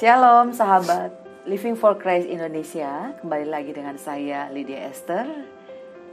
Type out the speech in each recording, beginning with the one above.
Shalom sahabat Living for Christ Indonesia. Kembali lagi dengan saya Lydia Esther.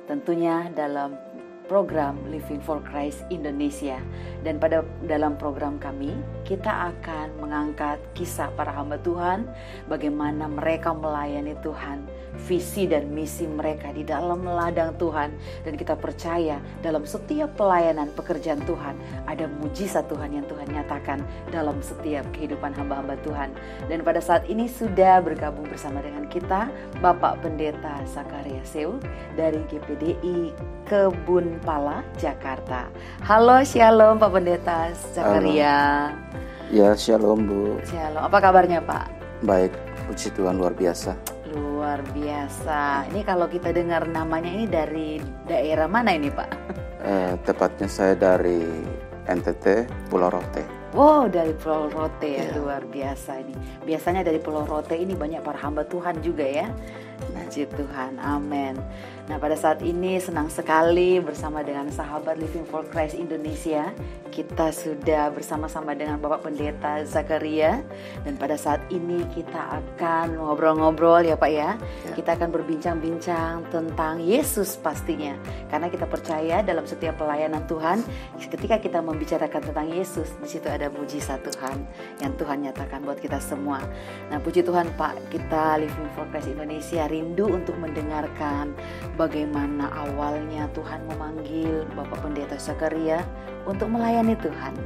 Tentunya dalam program Living for Christ Indonesia. Dan dalam program kami kita akan mengangkat kisah para hamba Tuhan, bagaimana mereka melayani Tuhan, visi dan misi mereka di dalam ladang Tuhan. Dan kita percaya dalam setiap pelayanan pekerjaan Tuhan ada mujizat Tuhan yang Tuhan nyatakan dalam setiap kehidupan hamba-hamba Tuhan. Dan pada saat ini sudah bergabung bersama dengan kita Bapak Pendeta Zakaria Seul dari GPDI Kebun Pala, Jakarta. Halo, shalom Pak Pendeta Zakaria. Ya, shalom Bu. Shalom, apa kabarnya Pak? Baik, puji Tuhan luar biasa. Luar biasa. Ini kalau kita dengar namanya ini dari daerah mana ini Pak? Tepatnya saya dari NTT, Pulau Rote. Wow, dari Pulau Rote ya, luar biasa ini. Biasanya dari Pulau Rote ini banyak para hamba Tuhan juga ya. Puji Tuhan, amin. Nah, pada saat ini senang sekali bersama dengan sahabat Living for Christ Indonesia. Kita sudah bersama-sama dengan Bapak Pendeta Zakaria. Dan pada saat ini kita akan ngobrol-ngobrol ya Pak ya. Kita akan berbincang-bincang tentang Yesus pastinya. Karena kita percaya dalam setiap pelayanan Tuhan, ketika kita membicarakan tentang Yesus, di situ ada mujizat Tuhan yang Tuhan nyatakan buat kita semua. Nah, puji Tuhan Pak, kita Living for Christ Indonesia rindu untuk mendengarkan bagaimana awalnya Tuhan memanggil Bapak Pendeta Zakaria untuk melayani Tuhan.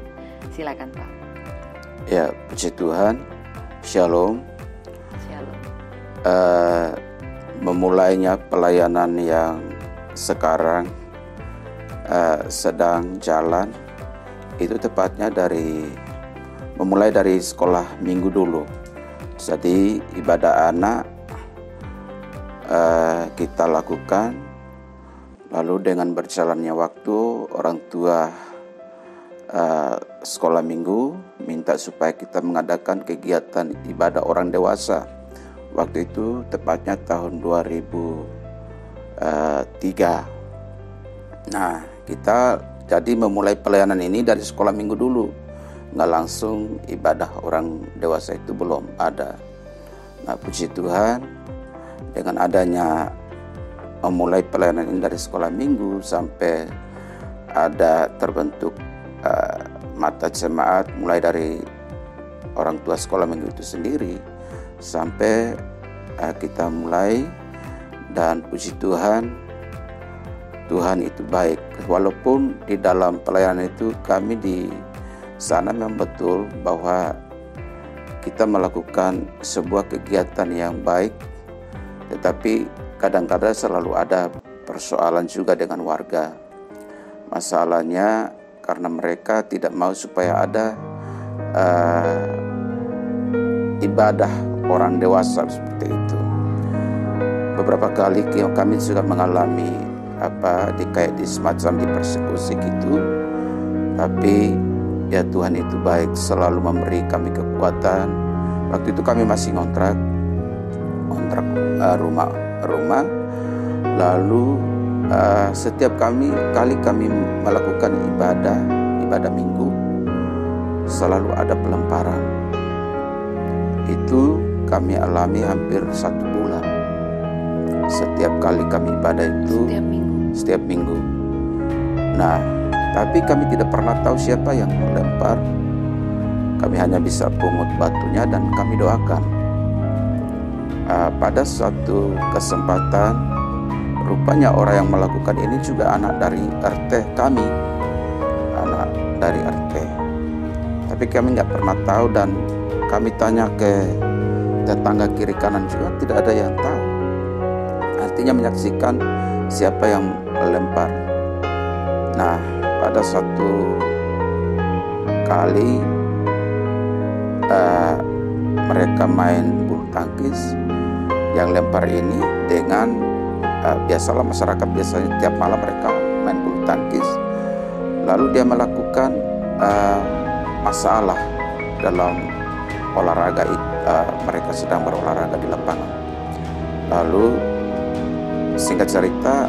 Silakan Pak. Ya, puji Tuhan. Shalom. Shalom. Memulainya pelayanan yang sekarang sedang jalan, itu tepatnya memulai dari sekolah minggu dulu. Jadi ibadah anak kita lakukan, lalu dengan berjalannya waktu orang tua sekolah minggu minta supaya kita mengadakan kegiatan ibadah orang dewasa. Waktu itu tepatnya tahun 2003. Nah, kita jadi memulai pelayanan ini dari sekolah minggu dulu, nggak langsung ibadah orang dewasa, itu belum ada. Nah, puji Tuhan, dengan adanya memulai pelayanan ini dari sekolah minggu sampai ada terbentuk mata jemaat, mulai dari orang tua sekolah minggu itu sendiri sampai kita mulai, dan puji Tuhan, Tuhan itu baik. Walaupun di dalam pelayanan itu kami di sana memang betul bahwa kita melakukan sebuah kegiatan yang baik, tetapi kadang-kadang selalu ada persoalan juga dengan warga. Masalahnya karena mereka tidak mau supaya ada ibadah orang dewasa seperti itu. Beberapa kali kami juga mengalami di semacam dipersekusi gitu, tapi ya Tuhan itu baik, selalu memberi kami kekuatan. Waktu itu kami masih ngontrak rumah, lalu setiap kali kami melakukan ibadah minggu, selalu ada pelemparan. Itu kami alami hampir 1 bulan. Setiap kali kami ibadah itu setiap minggu. Nah, tapi kami tidak pernah tahu siapa yang melempar. Kami hanya bisa pungut batunya dan kami doakan. Pada suatu kesempatan, rupanya orang yang melakukan ini juga anak dari RT kami, anak dari RT. Tapi kami nggak pernah tahu, dan kami tanya ke tetangga kiri kanan juga, tidak ada yang tahu. Artinya menyaksikan siapa yang melempar. Nah, pada suatu kali mereka main bulu tangkis, yang lempar ini dengan biasalah masyarakat biasanya tiap malam mereka main bulu tangkis, lalu dia melakukan masalah dalam olahraga, mereka sedang berolahraga di lapangan. Lalu singkat cerita,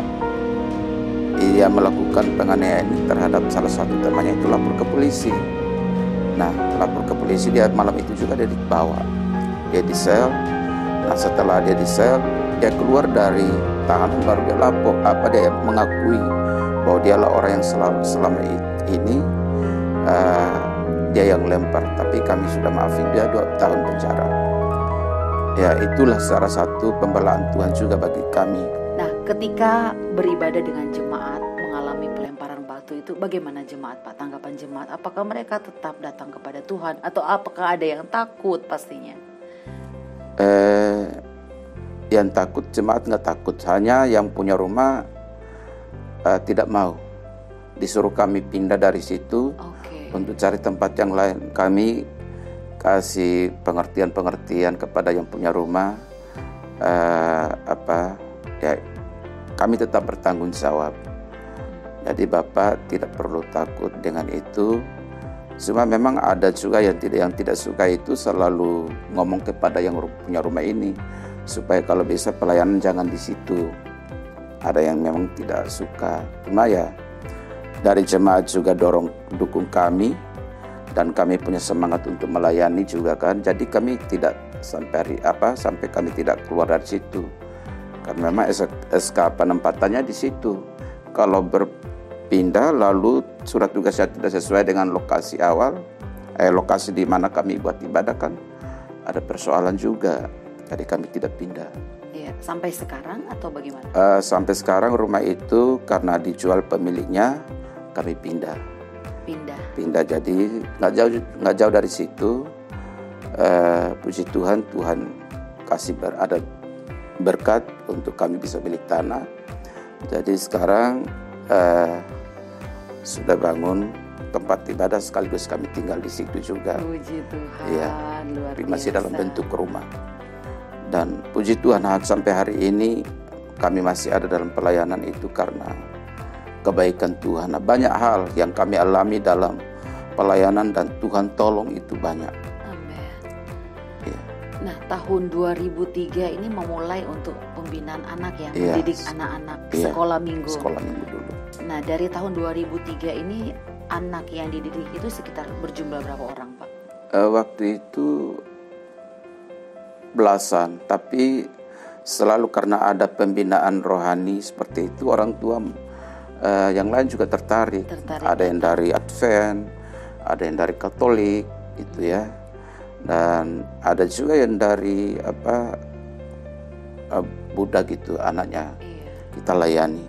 ia melakukan penganiayaan terhadap salah satu temannya, itu lapor ke polisi. Nah, lapor ke polisi, dia malam itu juga dia dibawa. dia di sel. Nah setelah dia di sel, dia keluar dari tahanan, baru dia lapor dia mengakui bahwa dialah orang yang selama ini dia yang lempar, tapi kami sudah maafin dia 2 tahun penjara. Ya itulah salah satu pembelaan Tuhan juga bagi kami. Nah ketika beribadah dengan jemaat mengalami pelemparan batu itu, bagaimana jemaat Pak? Tanggapan jemaat, apakah mereka tetap datang kepada Tuhan atau apakah ada yang takut pastinya? Yang takut jemaat nggak takut, hanya yang punya rumah tidak mau, disuruh kami pindah dari situ untuk cari tempat yang lain. Kami kasih pengertian kepada yang punya rumah, ya kami tetap bertanggung jawab. Jadi Bapak tidak perlu takut dengan itu. Cuma memang ada juga yang tidak suka itu, selalu ngomong kepada yang punya rumah ini supaya kalau bisa pelayanan jangan di situ. Ada yang memang tidak suka. Cuma ya dari jemaat juga dukung kami, dan kami punya semangat untuk melayani juga kan. Jadi kami tidak sampai kami tidak keluar dari situ. Karena memang SK penempatannya di situ. Kalau berpindah lalu surat tugasnya tidak sesuai dengan lokasi awal, lokasi di mana kami buat ibadah kan, ada persoalan juga. Jadi kami tidak pindah. Iya, sampai sekarang atau bagaimana? Sampai sekarang rumah itu karena dijual pemiliknya, kami pindah. Jadi nggak jauh dari situ. Puji Tuhan, Tuhan kasih ada berkat untuk kami bisa milik tanah. Jadi sekarang sudah bangun tempat ibadah sekaligus kami tinggal di situ juga. Puji Tuhan, ya, luar biasa. Masih dalam bentuk rumah. Dan puji Tuhan sampai hari ini kami masih ada dalam pelayanan itu karena kebaikan Tuhan. Nah, banyak hal yang kami alami dalam pelayanan dan Tuhan tolong itu banyak. Amin. Ya. Nah, tahun 2003 ini memulai untuk pembinaan anak ya, mendidik anak-anak sekolah minggu. Sekolah minggu dulu. Nah, dari tahun 2003 ini anak yang dididik itu sekitar berjumlah berapa orang, Pak? Waktu itu belasan, tapi selalu karena ada pembinaan rohani seperti itu, orang tua yang lain juga tertarik. Ada yang dari Advent, ada yang dari Katolik itu ya, dan ada juga yang dari Buddha gitu, anaknya kita layani.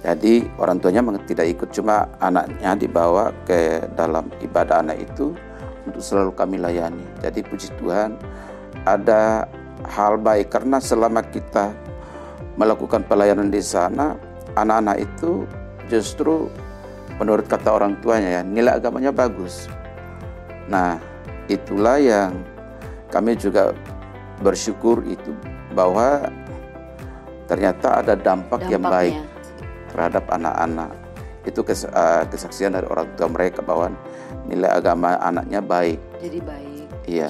Jadi orang tuanya tidak ikut, cuma anaknya dibawa ke dalam ibadah anak itu untuk selalu kami layani. Jadi puji Tuhan ada hal baik, karena selama kita melakukan pelayanan di sana, anak-anak itu justru menurut kata orang tuanya ya, nilai agamanya bagus. Nah, itulah yang kami juga bersyukur itu, bahwa ternyata ada dampak yang baik terhadap anak-anak. Itu kesaksian dari orang tua mereka bahwa nilai agama anaknya baik. Jadi baik. Iya.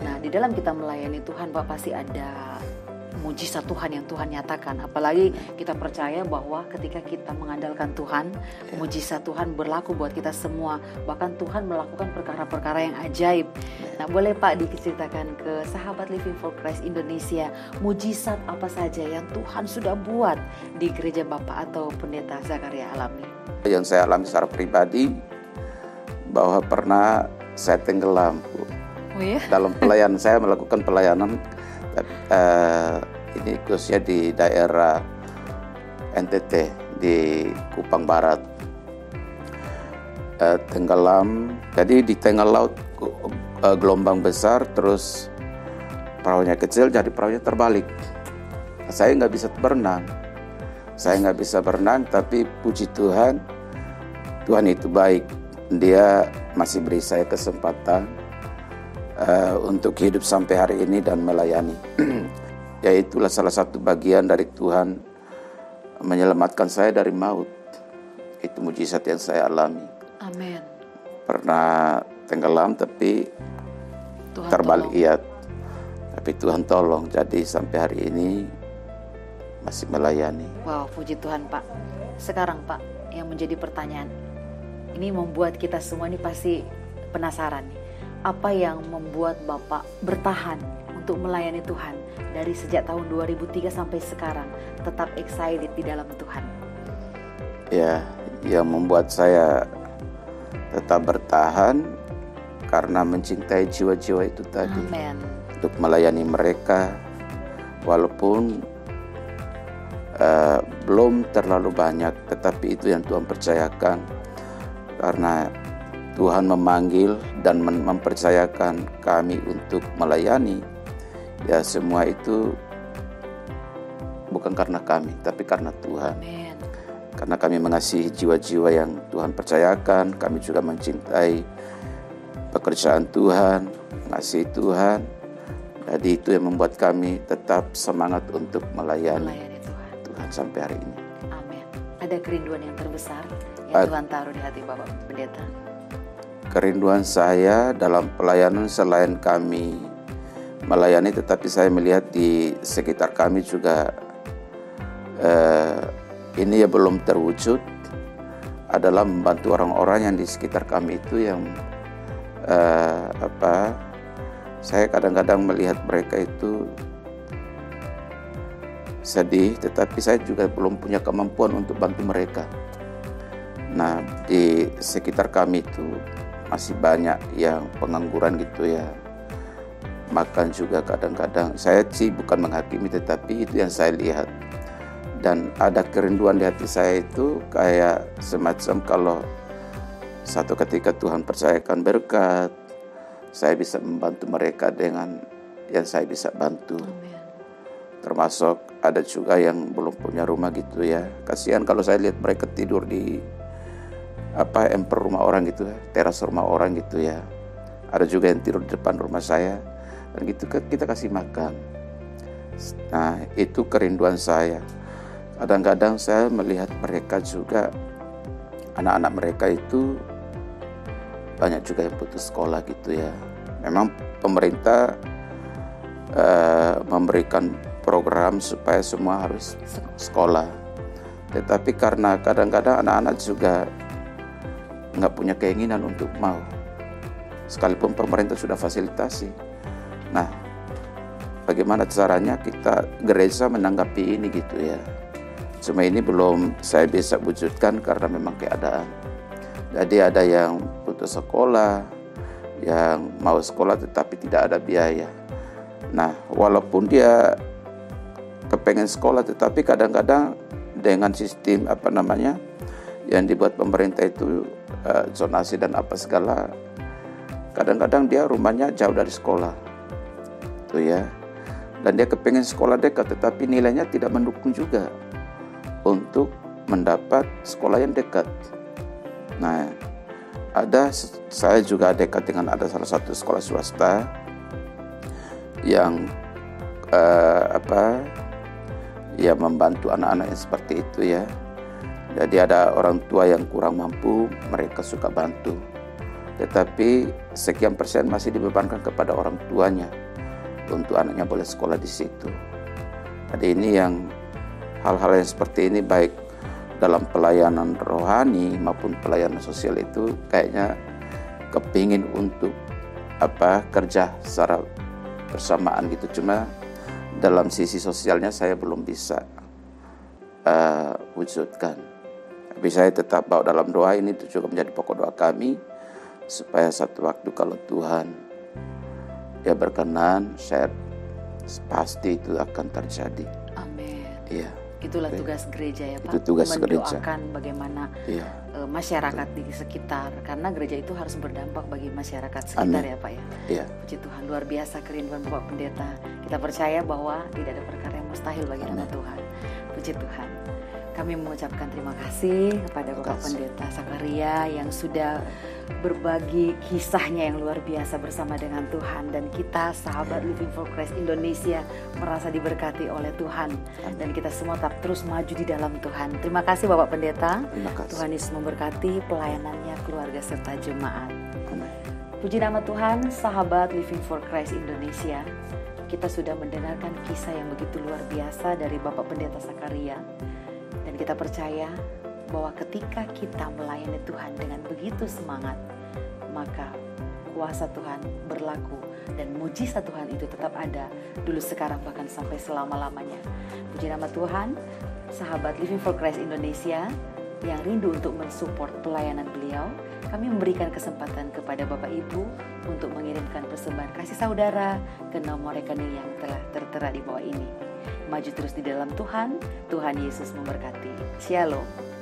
Nah, di dalam kita melayani Tuhan, Pak, pasti ada mujizat Tuhan yang Tuhan nyatakan. Apalagi kita percaya bahwa ketika kita mengandalkan Tuhan, mujizat Tuhan berlaku buat kita semua. Bahkan Tuhan melakukan perkara-perkara yang ajaib. Nah, boleh Pak diceritakan ke sahabat Living for Christ Indonesia, mujizat apa saja yang Tuhan sudah buat di gereja Bapak atau Pendeta Zakaria alami? Yang saya alami secara pribadi, bahwa pernah saya tenggelam. Oh ya? Dalam pelayanan, saya melakukan pelayanan ini khususnya di daerah NTT di Kupang Barat. Tenggelam, jadi di tengah laut gelombang besar, terus perahunya kecil, jadi perahunya terbalik. Saya nggak bisa berenang, tapi puji Tuhan, Tuhan itu baik. Dia masih beri saya kesempatan untuk hidup sampai hari ini dan melayani. Ya, itulah salah satu bagian dari Tuhan menyelamatkan saya dari maut. Itu mujizat yang saya alami. Amin. Pernah tenggelam tapi Tuhan terbalik, tolong. iya. Tapi Tuhan tolong. Jadi sampai hari ini masih melayani. Wow, puji Tuhan, Pak. Sekarang Pak, yang menjadi pertanyaan, ini membuat kita semua ini pasti penasaran nih. apa yang membuat Bapak bertahan untuk melayani Tuhan dari sejak tahun 2003 sampai sekarang, tetap excited di dalam Tuhan? Ya, yang membuat saya tetap bertahan karena mencintai jiwa-jiwa itu tadi. Amen. Untuk melayani mereka walaupun belum terlalu banyak, tetapi itu yang Tuhan percayakan, karena Tuhan memanggil dan mempercayakan kami untuk melayani. Ya, semua itu bukan karena kami, tapi karena Tuhan. Amen. Karena kami mengasihi jiwa-jiwa yang Tuhan percayakan, kami juga mencintai pekerjaan Tuhan, mengasihi Tuhan. Jadi itu yang membuat kami tetap semangat untuk melayani Tuhan sampai hari ini. Amin. Ada kerinduan yang terbesar yang Tuhan taruh di hati Bapak Pendeta? Kerinduan saya dalam pelayanan selain kami melayani, tetapi saya melihat di sekitar kami juga ini ya belum terwujud, adalah membantu orang-orang yang di sekitar kami itu yang saya kadang-kadang melihat mereka itu sedih, tetapi saya juga belum punya kemampuan untuk bantu mereka. Nah, di sekitar kami itu masih banyak yang pengangguran gitu ya. Makan juga kadang-kadang, saya sih bukan menghakimi, tetapi itu yang saya lihat. Dan ada kerinduan di hati saya itu kayak semacam kalau satu ketika Tuhan percayakan berkat, saya bisa membantu mereka dengan yang saya bisa bantu. Amen. Termasuk ada juga yang belum punya rumah gitu ya. Kasihan kalau saya lihat mereka tidur di emper rumah orang gitu ya, teras rumah orang gitu ya. Ada juga yang tidur di depan rumah saya, dan gitu kita kasih makan. Nah, itu kerinduan saya. Kadang-kadang saya melihat mereka juga, anak-anak mereka itu banyak juga yang putus sekolah gitu ya. Memang pemerintah memberikan program supaya semua harus sekolah, tetapi karena kadang-kadang anak-anak juga nggak punya keinginan untuk mau, sekalipun pemerintah sudah fasilitasi. Nah, bagaimana caranya kita gereja menanggapi ini gitu ya? Cuma ini belum saya bisa wujudkan karena memang keadaan. Jadi ada yang putus sekolah, yang mau sekolah tetapi tidak ada biaya. Nah, walaupun dia kepengen sekolah, tetapi kadang-kadang dengan sistem yang dibuat pemerintah itu zonasi dan apa segala, kadang-kadang dia rumahnya jauh dari sekolah, tuh ya. Dan dia kepengen sekolah dekat, tetapi nilainya tidak mendukung juga untuk mendapat sekolah yang dekat. Nah, saya juga dekat dengan ada salah satu sekolah swasta yang membantu anak-anak yang seperti itu ya. Jadi ada orang tua yang kurang mampu, mereka suka bantu. Tetapi sekian persen masih dibebankan kepada orang tuanya untuk anaknya boleh sekolah di situ. Jadi ini yang hal-hal yang seperti ini, baik dalam pelayanan rohani maupun pelayanan sosial, itu kayaknya kepingin untuk kerja secara bersamaan gitu. Cuma dalam sisi sosialnya saya belum bisa wujudkan. Tapi saya tetap bawa dalam doa, ini juga menjadi pokok doa kami, supaya satu waktu kalau Tuhan berkenan, saya pasti itu akan terjadi. Amin. Iya. Itulah tugas gereja ya Pak. Itu tugas gereja. Mendoakan bagaimana masyarakat di sekitar, karena gereja itu harus berdampak bagi masyarakat sekitar. Amin. Ya Pak ya. Iya. Puji Tuhan, luar biasa kerinduan Bapak Pendeta. Kita percaya bahwa tidak ada perkara yang mustahil bagi nama Tuhan. Puji Tuhan. Kami mengucapkan terima kasih kepada Bapak Pendeta Sakaria yang sudah berbagi kisahnya yang luar biasa bersama dengan Tuhan, dan kita sahabat Living for Christ Indonesia merasa diberkati oleh Tuhan, dan kita semua tetap terus maju di dalam Tuhan. Terima kasih Bapak Pendeta. Tuhan Yesus memberkati pelayanannya, keluarga serta jemaat. Puji nama Tuhan. Sahabat Living for Christ Indonesia, kita sudah mendengarkan kisah yang begitu luar biasa dari Bapak Pendeta Sakaria. Dan kita percaya bahwa ketika kita melayani Tuhan dengan begitu semangat, maka kuasa Tuhan berlaku dan mujizat Tuhan itu tetap ada dulu, sekarang, bahkan sampai selama-lamanya. Puji nama Tuhan. Sahabat Living for Christ Indonesia yang rindu untuk mensupport pelayanan beliau, kami memberikan kesempatan kepada Bapak Ibu untuk mengirimkan persembahan kasih saudara ke nomor rekening yang telah tertera di bawah ini. Maju terus di dalam Tuhan. Tuhan Yesus memberkati. Shalom.